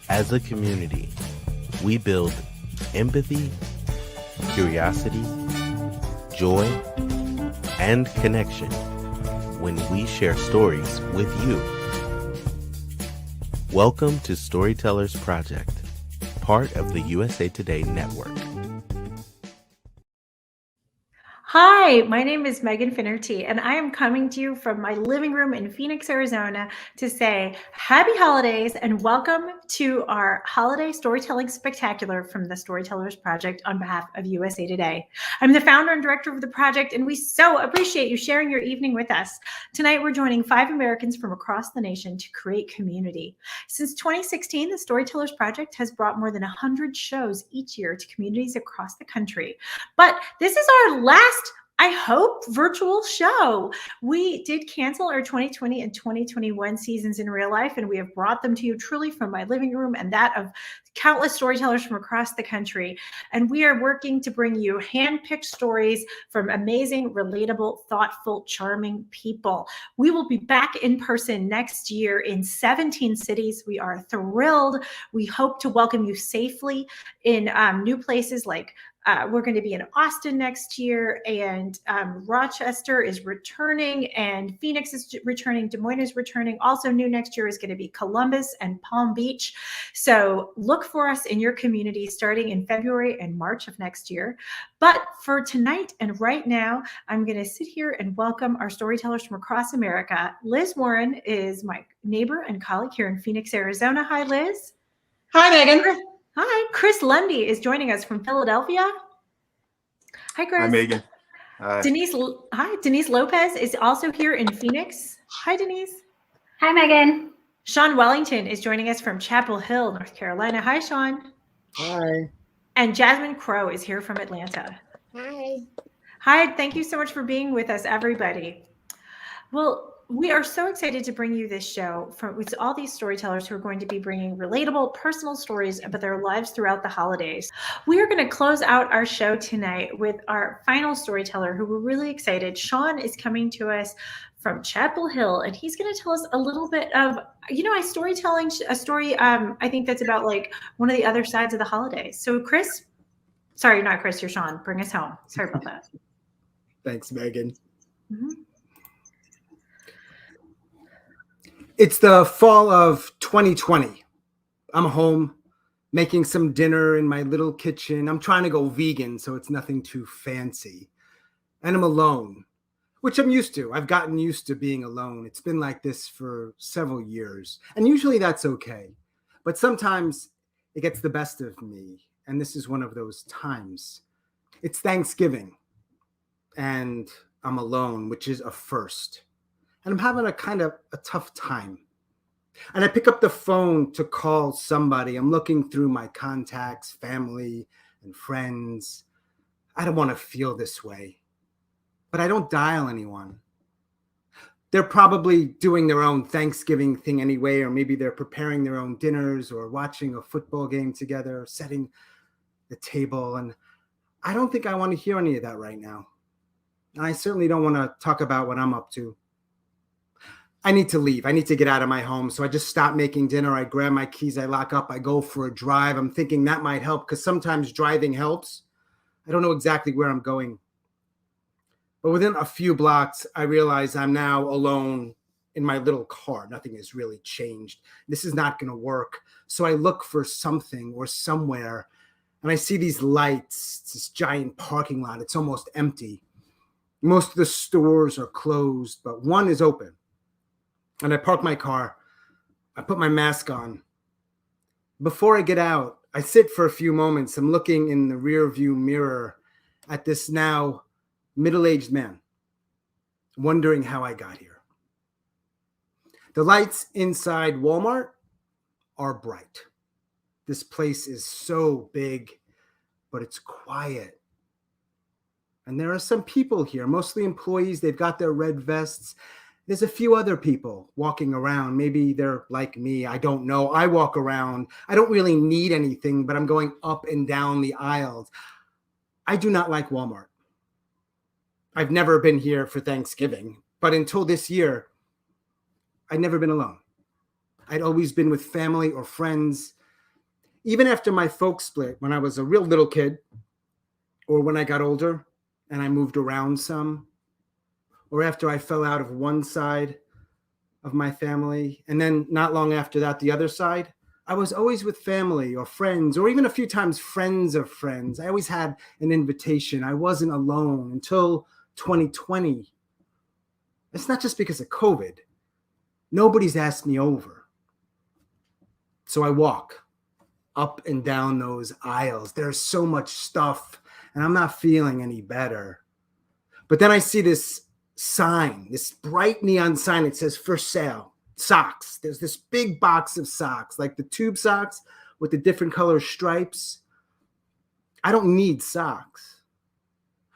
As a community, we build empathy, curiosity, joy, and connection when we share stories with you. Welcome to Storytellers Project, part of the USA Today network. Hi, my name is Megan Finnerty, and I am coming to you from my living room in Phoenix, Arizona to say happy holidays and welcome to our holiday storytelling spectacular from the Storytellers Project on behalf of USA Today. I'm the founder and director of the project, and we so appreciate you sharing your evening with us. Tonight, we're joining 5 Americans from across the nation to create community. Since 2016, the Storytellers Project has brought more than 100 shows each year to communities across the country. But this is our last, I hope, virtual show. We did cancel our 2020 and 2021 seasons in real life, and we have brought them to you truly from my living room and that of countless storytellers from across the country. And we are working to bring you hand-picked stories from amazing, relatable, thoughtful, charming people. We will be back in person next year in 17 cities. We are thrilled. We hope to welcome you safely in new places like we're going to be in Austin next year, and Rochester is returning, and Phoenix is returning, Des Moines is returning. Also new next year is going to be Columbus and Palm Beach. So look for us in your community starting in February and March of next year. But for tonight and right now, I'm going to sit here and welcome our storytellers from across America. Liz Warren is my neighbor and colleague here in Phoenix, Arizona. Hi, Liz. Hi, Megan. Hi, Chris Lundy is joining us from Philadelphia. Hi, Chris. Hi, Megan. Hi. Denise Lopez is also here in Phoenix. Hi, Denise. Hi, Megan. Sean Wellington is joining us from Chapel Hill, North Carolina. Hi, Sean. Hi. And Jasmine Crow is here from Atlanta. Hi. Hi, thank you so much for being with us, everybody. Well, we are so excited to bring you this show with all these storytellers who are going to be bringing relatable, personal stories about their lives throughout the holidays. We are going to close out our show tonight with our final storyteller who we're really excited. Sean is coming to us from Chapel Hill, and he's going to tell us a little bit of, a story, I think that's about like one of the other sides of the holidays. So Chris, sorry, not Chris, you're Sean. Bring us home. Sorry about that. Thanks, Megan. Mm-hmm. It's the fall of 2020. I'm home making some dinner in my little kitchen. I'm trying to go vegan, so it's nothing too fancy. And I'm alone, which I'm used to. I've gotten used to being alone. It's been like this for several years. And usually that's okay. But sometimes it gets the best of me. And this is one of those times. It's Thanksgiving. And I'm alone, which is a first. And I'm having a tough time. And I pick up the phone to call somebody. I'm looking through my contacts, family, and friends. I don't want to feel this way. But I don't dial anyone. They're probably doing their own Thanksgiving thing anyway, or maybe they're preparing their own dinners or watching a football game together, setting the table. And I don't think I want to hear any of that right now. And I certainly don't want to talk about what I'm up to. I need to leave. I need to get out of my home. So I just stop making dinner. I grab my keys. I lock up. I go for a drive. I'm thinking that might help because sometimes driving helps. I don't know exactly where I'm going. But within a few blocks, I realize I'm now alone in my little car. Nothing has really changed. This is not going to work. So I look for something or somewhere, and I see these lights. It's this giant parking lot. It's almost empty. Most of the stores are closed, but one is open. And I park my car. I put my mask on. Before I get out, I sit for a few moments. I'm looking in the rear view mirror at this now middle-aged man, wondering how I got here. The lights inside Walmart are bright. This place is so big, but it's quiet. And there are some people here, mostly employees. They've got their red vests. There's a few other people walking around. Maybe they're like me. I don't know. I walk around. I don't really need anything, but I'm going up and down the aisles. I do not like Walmart. I've never been here for Thanksgiving, but until this year, I'd never been alone. I'd always been with family or friends. Even after my folks split, when I was a real little kid, or when I got older and I moved around some, or after I fell out of one side of my family, and then not long after that, the other side, I was always with family or friends, or even a few times friends of friends. I always had an invitation. I wasn't alone until 2020. It's not just because of COVID. Nobody's asked me over. So I walk up and down those aisles. There's so much stuff, and I'm not feeling any better. But then I see this sign, this bright neon sign. It says for sale, socks. There's this big box of socks, like the tube socks with the different color stripes. I don't need socks.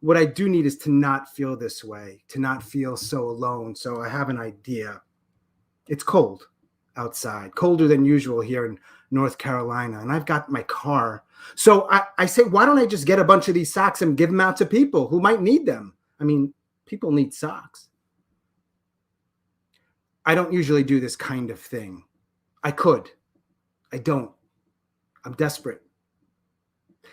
What I do need is to not feel this way, to not feel so alone. So I have an idea. It's cold outside, colder than usual here in North Carolina, and I've got my car. So I say, why don't I just get a bunch of these socks and give them out to people who might need them? I mean, people need socks. I don't usually do this kind of thing. I could. I don't. I'm desperate.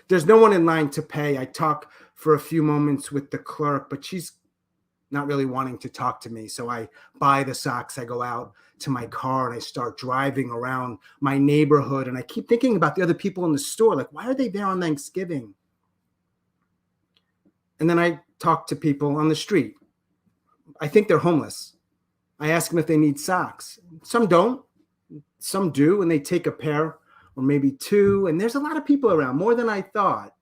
There's no one in line to pay. I talk for a few moments with the clerk, but she's not really wanting to talk to me. So I buy the socks. I go out to my car and I start driving around my neighborhood. And I keep thinking about the other people in the store. Like, why are they there on Thanksgiving? And then I talk to people on the street. I think they're homeless. I ask them if they need socks. Some don't. Some do, and they take a pair or maybe two. And there's a lot of people around, more than I thought.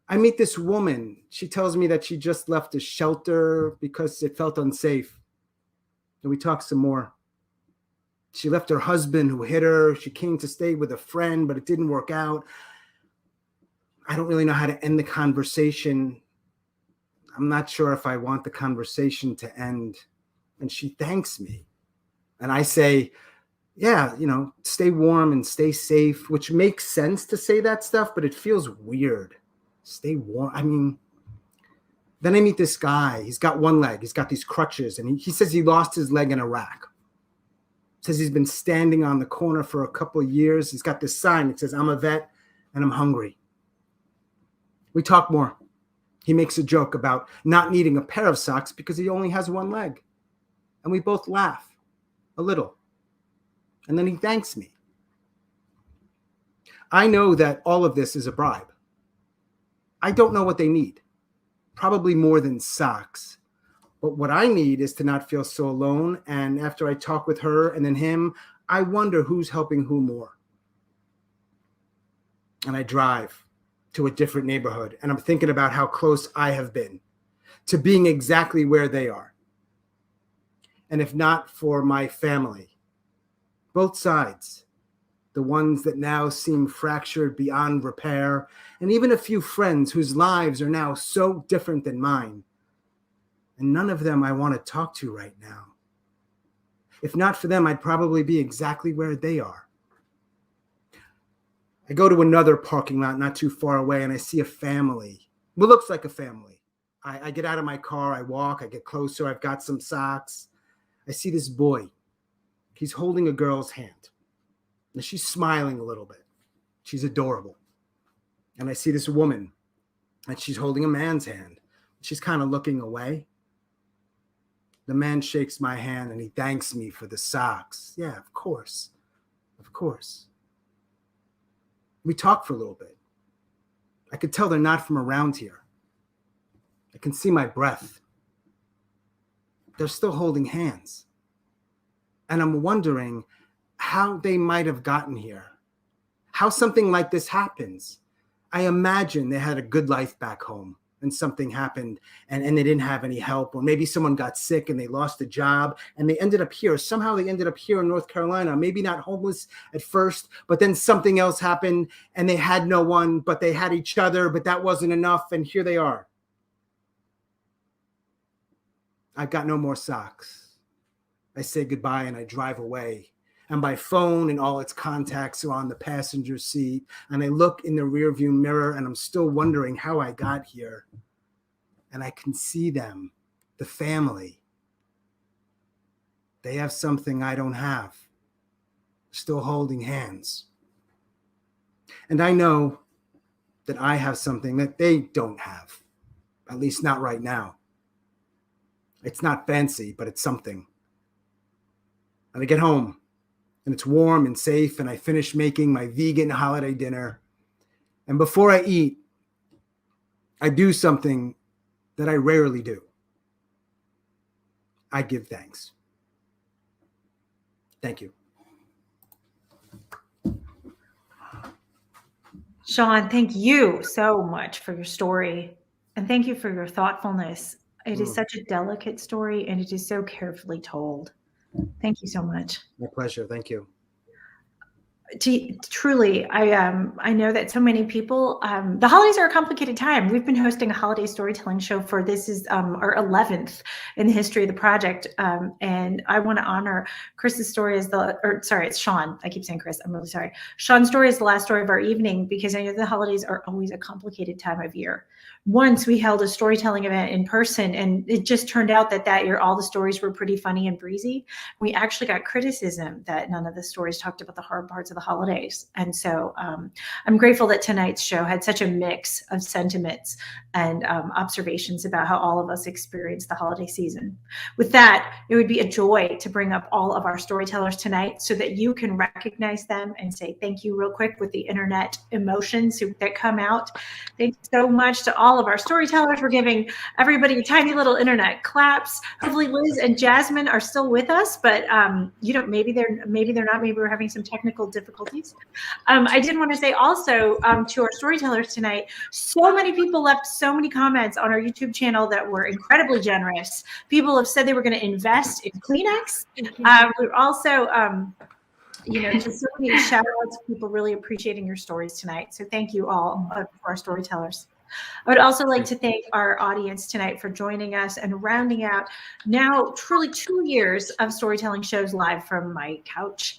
I meet this woman. She tells me that she just left a shelter because it felt unsafe. And we talk some more. She left her husband who hit her. She came to stay with a friend, but it didn't work out. I don't really know how to end the conversation. I'm not sure if I want the conversation to end. And she thanks me. And I say, yeah, stay warm and stay safe, which makes sense to say that stuff, but it feels weird. Stay warm. I mean, then I meet this guy. He's got one leg. He's got these crutches. And he says he lost his leg in Iraq. Says he's been standing on the corner for a couple of years. He's got this sign that says, I'm a vet and I'm hungry. We talk more. He makes a joke about not needing a pair of socks because he only has one leg. And we both laugh a little. And then he thanks me. I know that all of this is a bribe. I don't know what they need. Probably more than socks. But what I need is to not feel so alone. And after I talk with her and then him, I wonder who's helping who more. And I drive to a different neighborhood. And I'm thinking about how close I have been to being exactly where they are. And if not for my family, both sides, the ones that now seem fractured beyond repair, and even a few friends whose lives are now so different than mine. And none of them I want to talk to right now. If not for them, I'd probably be exactly where they are. I go to another parking lot not too far away, and I see a family. What looks like a family. I get out of my car, I walk, I get closer, I've got some socks. I see this boy. He's holding a girl's hand. And she's smiling a little bit. She's adorable. And I see this woman, and she's holding a man's hand. She's kind of looking away. The man shakes my hand, and he thanks me for the socks. Yeah, of course. Of course. We talk for a little bit. I could tell they're not from around here. I can see my breath. They're still holding hands. And I'm wondering how they might have gotten here, how something like this happens. I imagine they had a good life back home and something happened and they didn't have any help, or maybe someone got sick and they lost a job and they ended up here. Somehow they ended up here in North Carolina, maybe not homeless at first, but then something else happened and they had no one, but they had each other, but that wasn't enough. And here they are. I've got no more socks. I say goodbye and I drive away. And my phone and all its contacts are on the passenger seat. And I look in the rearview mirror and I'm still wondering how I got here. And I can see them, the family. They have something I don't have. Still holding hands. And I know that I have something that they don't have, at least not right now. It's not fancy, but it's something. And I get home and it's warm and safe, and I finish making my vegan holiday dinner. And before I eat, I do something that I rarely do. I give thanks. Thank you. Sean, thank you so much for your story. And thank you for your thoughtfulness. It is such a delicate story, and it is so carefully told. Thank you so much. My pleasure. Thank you. Truly, I know that so many people, the holidays are a complicated time. We've been hosting a holiday storytelling show for this is our 11th in the history of the project. And I want to honor Chris's story as it's Sean. I keep saying Chris. I'm really sorry. Sean's story is the last story of our evening, because I know the holidays are always a complicated time of year. Once we held a storytelling event in person, and it just turned out that year all the stories were pretty funny and breezy. We actually got criticism that none of the stories talked about the hard parts of the holidays. And so I'm grateful that tonight's show had such a mix of sentiments and observations about how all of us experience the holiday season. With that, it would be a joy to bring up all of our storytellers tonight so that you can recognize them and say thank you real quick with the internet emotions that come out. Thanks so much to all of our storytellers. We're giving everybody tiny little internet claps. Hopefully Liz and Jasmine are still with us, but maybe they're not. Maybe we're having some technical difficulties. I did want to say also to our storytellers tonight, so many people left so many comments on our YouTube channel that were incredibly generous. People have said they were going to invest in Kleenex. We're also just so many shout outs, people really appreciating your stories tonight. So thank you all for our storytellers. I would also like to thank our audience tonight for joining us and rounding out now truly 2 years of storytelling shows live from my couch.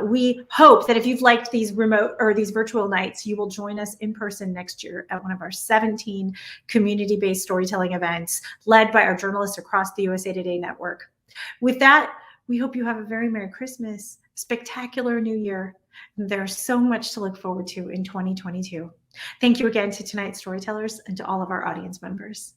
We hope that if you've liked these remote or these virtual nights, you will join us in person next year at one of our 17 community-based storytelling events led by our journalists across the USA Today network. With that, we hope you have a very Merry Christmas, spectacular New Year. There's so much to look forward to in 2022. Thank you again to tonight's storytellers and to all of our audience members.